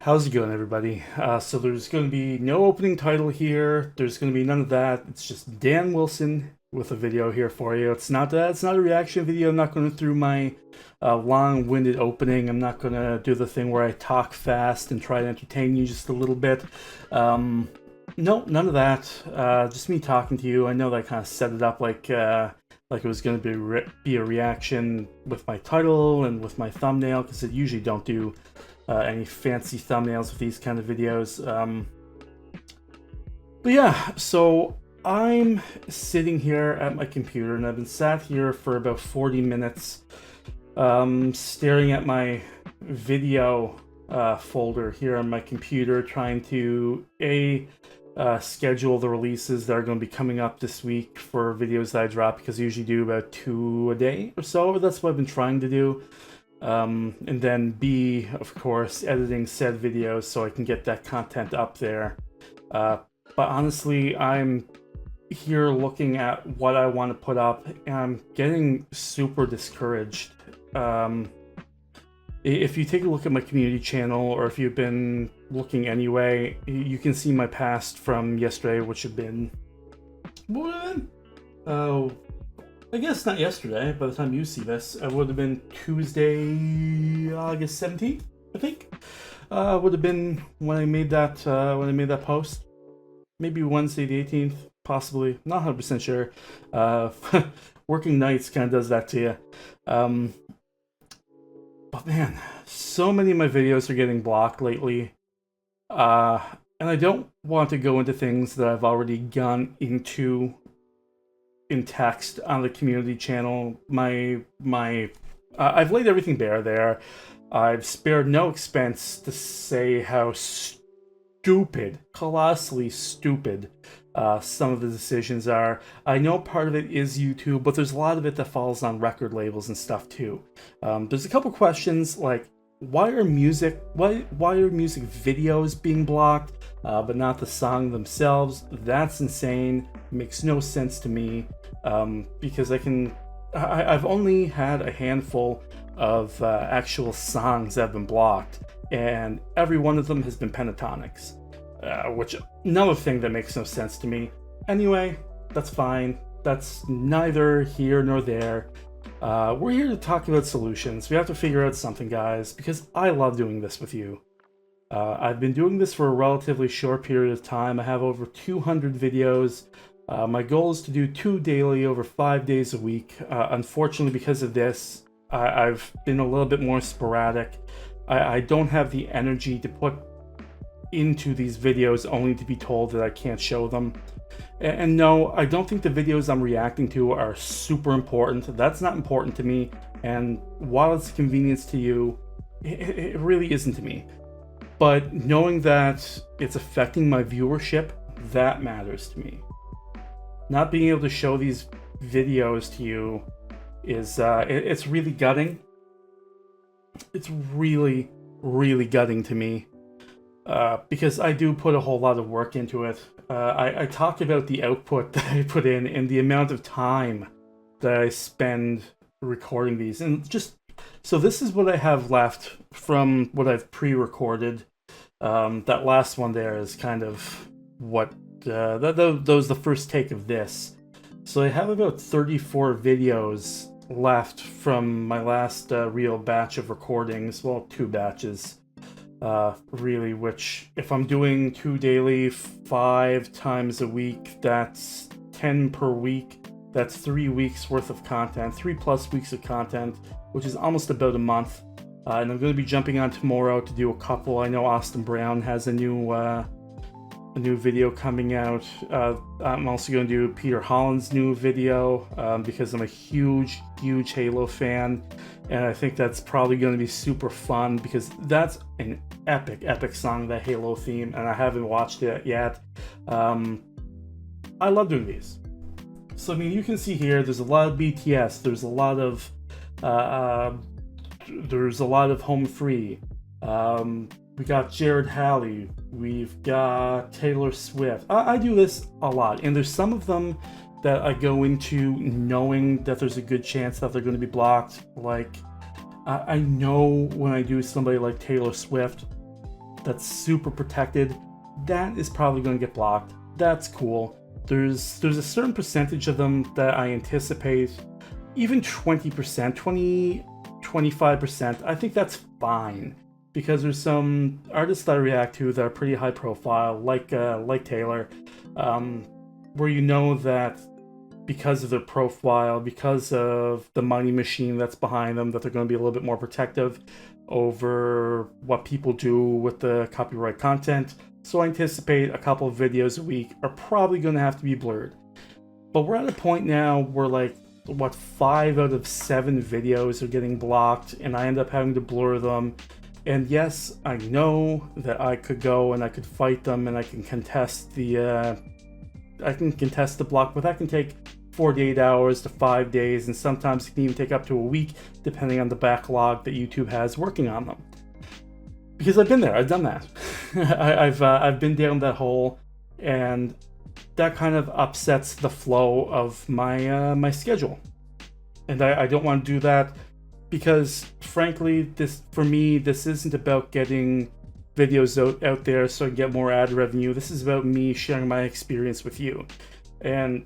How's it going, everybody? So there's going to be no opening title here. There's going to be none of that. It's just Dan Wilson with a video here for you. It's not that. It's not a reaction video. I'm not going to through my long-winded opening. I'm not going to do the thing where I talk fast and try to entertain you just a little bit. No, none of that. Just me talking to you. I know that I kind of set it up like it was going to be a reaction with my title and with my thumbnail, because I usually don't do any fancy thumbnails with these kind of videos. But yeah, so I'm sitting here at my computer, and I've been sat here for about 40 minutes staring at my video folder here on my computer, trying to schedule the releases that are going to be coming up this week for videos that I drop, because I usually do about 2 a day or so. That's what I've been trying to do. And then B, of course, editing said videos so I can get that content up there. But honestly, I'm here looking at what I want to put up, and I'm getting super discouraged. If you take a look at my community channel, or if you've been looking anyway, you can see my past from yesterday, which have been... I guess not yesterday. By the time you see this, it would have been Tuesday, August 17th, I think. Would have been when I made that post. Maybe Wednesday the 18th, possibly. Not 100% sure. Working nights kind of does that to you. But man, so many of my videos are getting blocked lately. And I don't want to go into things that I've already gone into in text on the community channel. I've laid everything bare there. I've spared no expense to say how stupid, colossally stupid, some of the decisions are. I know part of it is YouTube, but there's a lot of it that falls on record labels and stuff too. There's a couple questions like, why are music videos being blocked, but not the song themselves? That's insane. Makes no sense to me, because I've only had a handful of actual songs that have been blocked, and every one of them has been pentatonics, which another thing that makes no sense to me. Anyway, that's fine. That's neither here nor there. We're here to talk about solutions. We have to figure out something, guys, because I love doing this with you. I've been doing this for a relatively short period of time. I have over 200 videos. My goal is to do 2 daily over 5 days a week. Unfortunately, because of this, I've been a little bit more sporadic. I don't have the energy to put into these videos only to be told that I can't show them. And no, I don't think the videos I'm reacting to are super important. That's not important to me. And while it's a convenience to you, it really isn't to me. But knowing that it's affecting my viewership, that matters to me. Not being able to show these videos to you is it's really gutting. It's really, really gutting to me, because I do put a whole lot of work into it. I talk about the output that I put in and the amount of time that I spend recording these. And just so this is what I have left from what I've pre-recorded. That last one there is kind of what that was the first take of this. So I have about 34 videos left from my last real batch of recordings. Well, 2 batches. Really, which if I'm doing 2 daily, 5 times a week, that's 10 per week. That's 3 weeks worth of content, 3+ weeks of content, which is almost about a month. And I'm going to be jumping on tomorrow to do a couple. I know Austin Brown has a new video coming out. I'm also going to do Peter Holland's new video, because I'm a huge Halo fan, and I think that's probably going to be super fun, because that's an epic song, that Halo theme, and I haven't watched it yet. I love doing these. So I mean, you can see here, there's a lot of BTS, there's a lot of Home Free. We got Jared Halley, we've got Taylor Swift. I do this a lot, and there's some of them that I go into knowing that there's a good chance that they're going to be blocked. Like, I know when I do somebody like Taylor Swift, that's super protected, that is probably going to get blocked. That's cool. There's a certain percentage of them that I anticipate, even 20%, 25%, I think that's fine. Because there's some artists that I react to that are pretty high profile, like Taylor, where you know that because of their profile, because of the money machine that's behind them, that they're going to be a little bit more protective over what people do with the copyright content. So I anticipate a couple of videos a week are probably going to have to be blurred. But we're at a point now where, like, what, 5 out of 7 videos are getting blocked, and I end up having to blur them. And yes, I know that I could go and I could fight them and I can contest the block, but that can take 48 hours to 5 days, and sometimes it can even take up to a week, depending on the backlog that YouTube has working on them. Because I've been there, I've done that. I've been down that hole, and that kind of upsets the flow of my my schedule, and I don't want to do that. Because frankly, for me, this isn't about getting videos out there so I can get more ad revenue. This is about me sharing my experience with you. And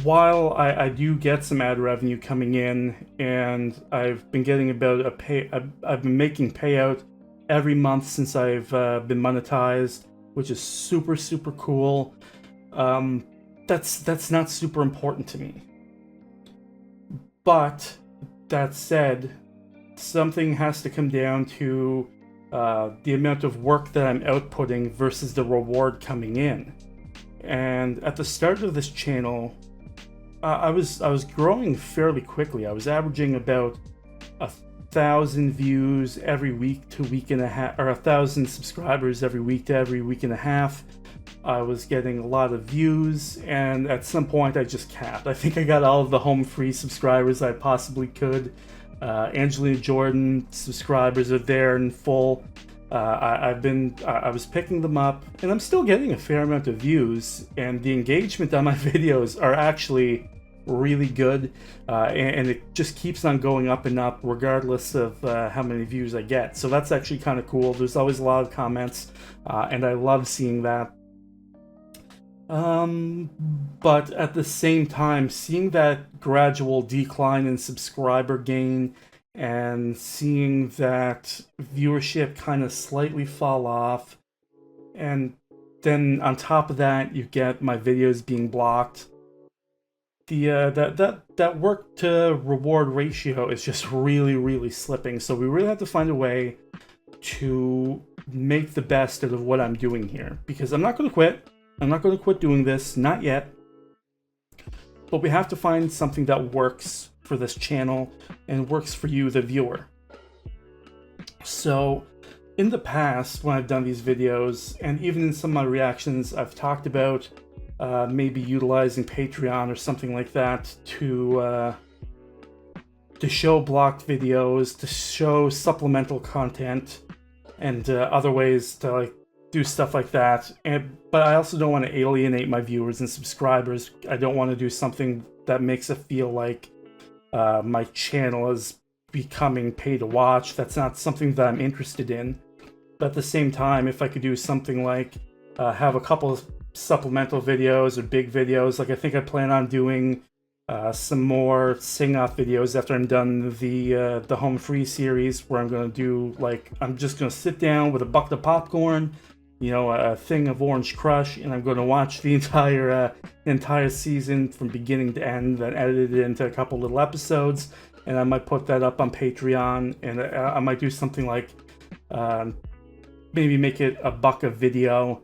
while I do get some ad revenue coming in, and I've been getting about I've been making payout every month since I've been monetized, which is super, super cool. That's not super important to me. But that said, something has to come down to the amount of work that I'm outputting versus the reward coming in. And at the start of this channel, I was growing fairly quickly. I was averaging about 1,000 views every week to week and a half, or 1,000 subscribers every week to every week and a half. I was getting a lot of views, and at some point I just capped. I think I got all of the home free subscribers I possibly could. Angelina Jordan subscribers are there in full. I was picking them up, and I'm still getting a fair amount of views, and the engagement on my videos are actually really good, and it just keeps on going up and up regardless of how many views I get. So that's actually kind of cool. There's always a lot of comments, and I love seeing that. But at the same time, seeing that gradual decline in subscriber gain and seeing that viewership kind of slightly fall off, and then on top of that, you get my videos being blocked. That work to reward ratio is just really, really slipping. So we really have to find a way to make the best out of what I'm doing here, because I'm not going to quit. I'm not going to quit doing this, not yet. But we have to find something that works for this channel and works for you, the viewer. So in the past, when I've done these videos, and even in some of my reactions, I've talked about maybe utilizing Patreon or something like that to show blocked videos, to show supplemental content, and other ways to like do stuff like that. But I also don't want to alienate my viewers and subscribers. I don't want to do something that makes it feel like my channel is becoming pay to watch. That's not something that I'm interested in. But at the same time, if I could do something like have a couple of supplemental videos or big videos, like I think I plan on doing some more sing-off videos after I'm done the home free series, where I'm going to do, like, I'm just going to sit down with a bucket of popcorn, you know, a thing of Orange Crush, and I'm going to watch the entire season from beginning to end, then edit it into a couple little episodes, and I might put that up on Patreon, and I might do something like maybe make it $1 a video,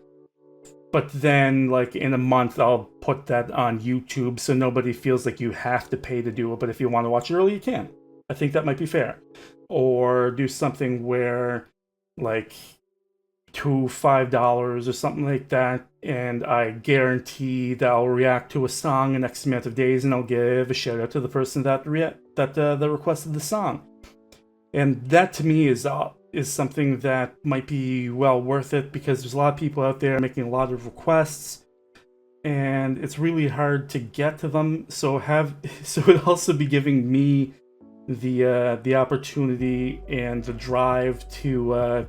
but then like in a month I'll put that on YouTube so nobody feels like you have to pay to do it, but if you want to watch it early, you can. I think that might be fair. Or do something where like $5 or something like that, and I guarantee that I'll react to a song in X amount of days, and I'll give a shout out to the person that requested the song. And that to me is something that might be well worth it, because there's a lot of people out there making a lot of requests, and it's really hard to get to them. So it'd also be giving me the opportunity and the drive to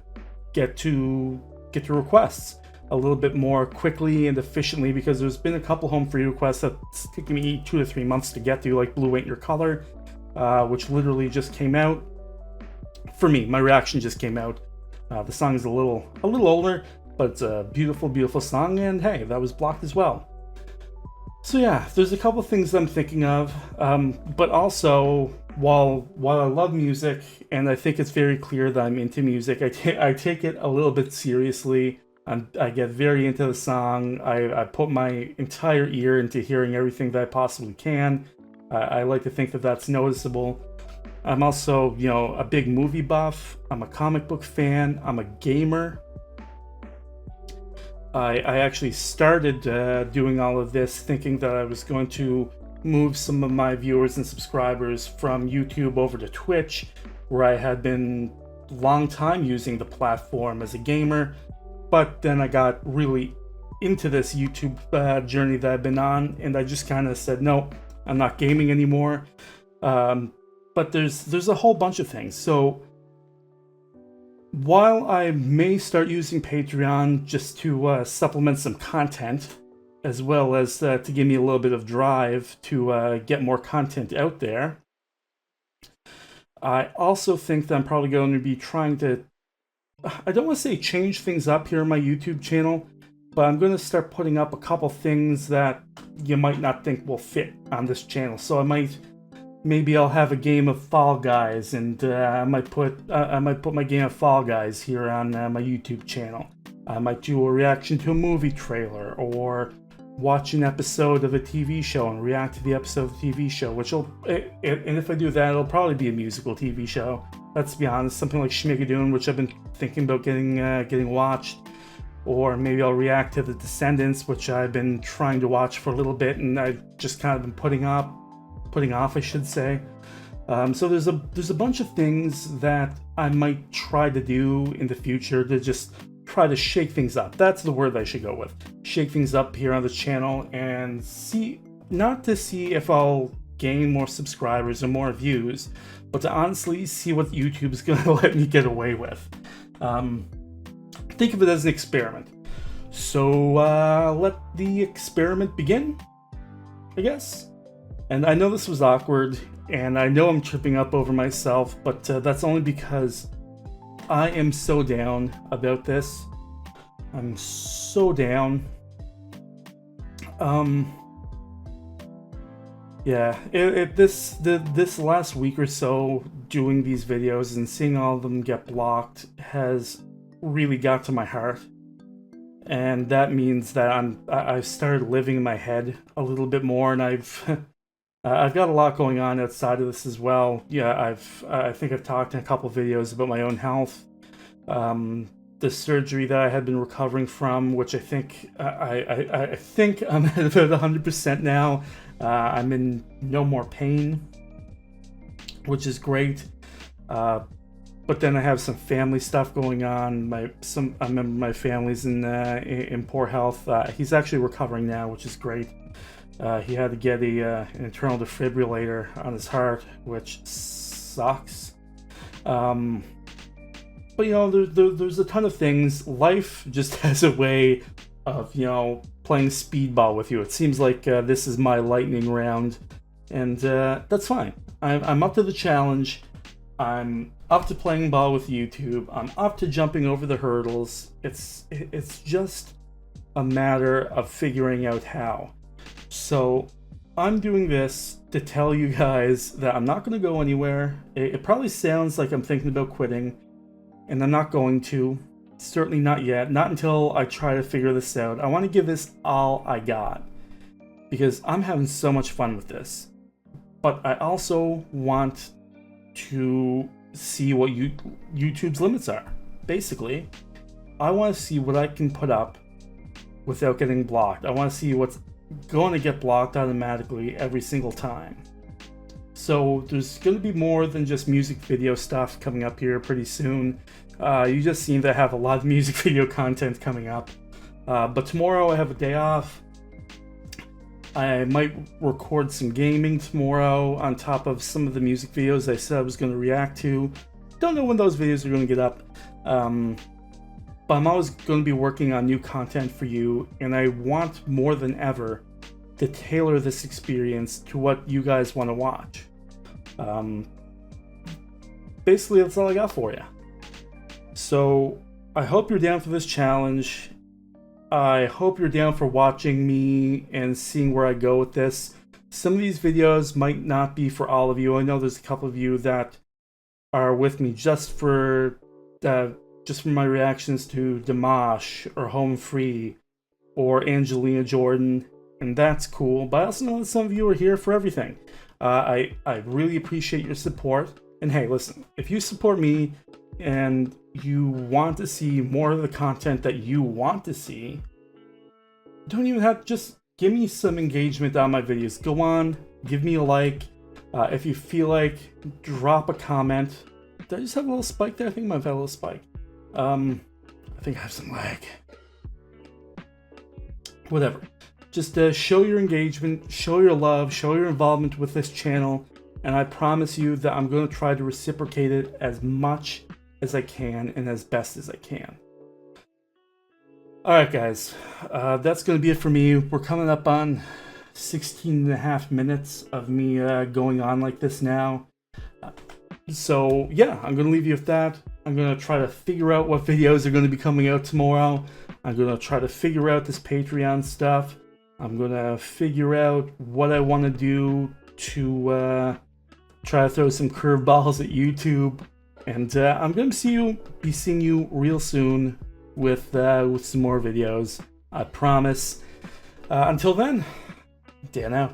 get to requests a little bit more quickly and efficiently, because there's been a couple home free requests that's taken me 2 to 3 months to get to, like Blue Ain't Your Color, which literally just came out. For me, my reaction just came out. The song is a little older, but it's a beautiful, beautiful song, and hey, that was blocked as well. So yeah, there's a couple things I'm thinking of, but also, while I love music, and I think it's very clear that I'm into music, I take it a little bit seriously. I get very into the song. I put my entire ear into hearing everything that I possibly can. I like to think that that's noticeable. I'm also, a big movie buff. I'm a comic book fan. I'm a gamer. I actually started doing all of this thinking that I was going to move some of my viewers and subscribers from YouTube over to Twitch, where I had been a long time using the platform as a gamer. But then I got really into this YouTube journey that I've been on, and I just kind of said, no, I'm not gaming anymore. But there's a whole bunch of things. So while I may start using Patreon just to supplement some content, as well as to give me a little bit of drive to get more content out there, I also think that I'm probably going to be trying to, I don't want to say change things up here on my YouTube channel, but I'm going to start putting up a couple things that you might not think will fit on this channel. So maybe I'll have a game of Fall Guys, and I might put my game of Fall Guys here on my YouTube channel. I might do a reaction to a movie trailer, or watch an episode of a TV show and react to the episode of the TV show, and if I do that, it'll probably be a musical TV show. Let's be honest, something like Schmigadoon, which I've been thinking about getting watched. Or maybe I'll react to The Descendants, which I've been trying to watch for a little bit, and I've just kind of been putting off, I should say. So there's a bunch of things that I might try to do in the future to just try to shake things up. That's the word I should go with. Shake things up here on the channel, and not to see if I'll gain more subscribers or more views, but to honestly see what YouTube is going to let me get away with. Think of it as an experiment. So let the experiment begin, I guess. And I know this was awkward, and I know I'm tripping up over myself, but that's only because I am so down about this. I'm so down. Yeah, this last week or so doing these videos and seeing all of them get blocked has really got to my heart. And that means that I've started living in my head a little bit more, and I've got a lot going on outside of this as well. Yeah, I think I've talked in a couple videos about my own health, the surgery that I had been recovering from, which I think I think I'm at about 100% now. I'm in no more pain, which is great. But then I have some family stuff going on. I remember my family's in poor health. He's actually recovering now, which is great. He had to get an internal defibrillator on his heart, which sucks. But there's a ton of things. Life just has a way of playing speedball with you. It seems like this is my lightning round, and that's fine. I'm up to the challenge. I'm up to playing ball with YouTube. I'm up to jumping over the hurdles. It's just a matter of figuring out how. So I'm doing this to tell you guys that I'm not going to go anywhere. It probably sounds like I'm thinking about quitting, and I'm not going to. Certainly not yet. Not until I try to figure this out. I want to give this all I got, because I'm having so much fun with this. But I also want to see what YouTube's limits are. Basically, I want to see what I can put up without getting blocked. I want to see what's going to get blocked automatically every single time. So there's going to be more than just music video stuff coming up here pretty soon. You just seem to have a lot of music video content coming up. But tomorrow I have a day off. I might record some gaming tomorrow on top of some of the music videos I said I was going to react to. Don't know when those videos are going to get up. but I'm always going to be working on new content for you, and I want more than ever to tailor this experience to what you guys want to watch. Basically, that's all I got for you. So I hope you're down for this challenge. I hope you're down for watching me and seeing where I go with this. Some of these videos might not be for all of you. I know there's a couple of you that are with me just for my reactions to Dimash or Home Free or Angelina Jordan, and that's cool. But I also know that some of you are here for everything. I really appreciate your support. And hey, listen, if you support me and you want to see more of the content that you want to see, don't even have to, just give me some engagement on my videos. Go on, give me a like. If you feel like, drop a comment. Did I just have a little spike there? I think I might have had a little spike. I think I have some lag. Whatever. Just show your engagement, show your love, show your involvement with this channel, and I promise you that I'm going to try to reciprocate it as much as I can and as best as I can. Alright guys, that's going to be it for me. We're coming up on 16.5 minutes of me going on like this now. So yeah, I'm going to leave you with that. I'm going to try to figure out what videos are going to be coming out tomorrow. I'm going to try to figure out this Patreon stuff. I'm going to figure out what I want to do to try to throw some curveballs at YouTube. And I'm going to be seeing you real soon with some more videos. I promise. Until then, Dan out.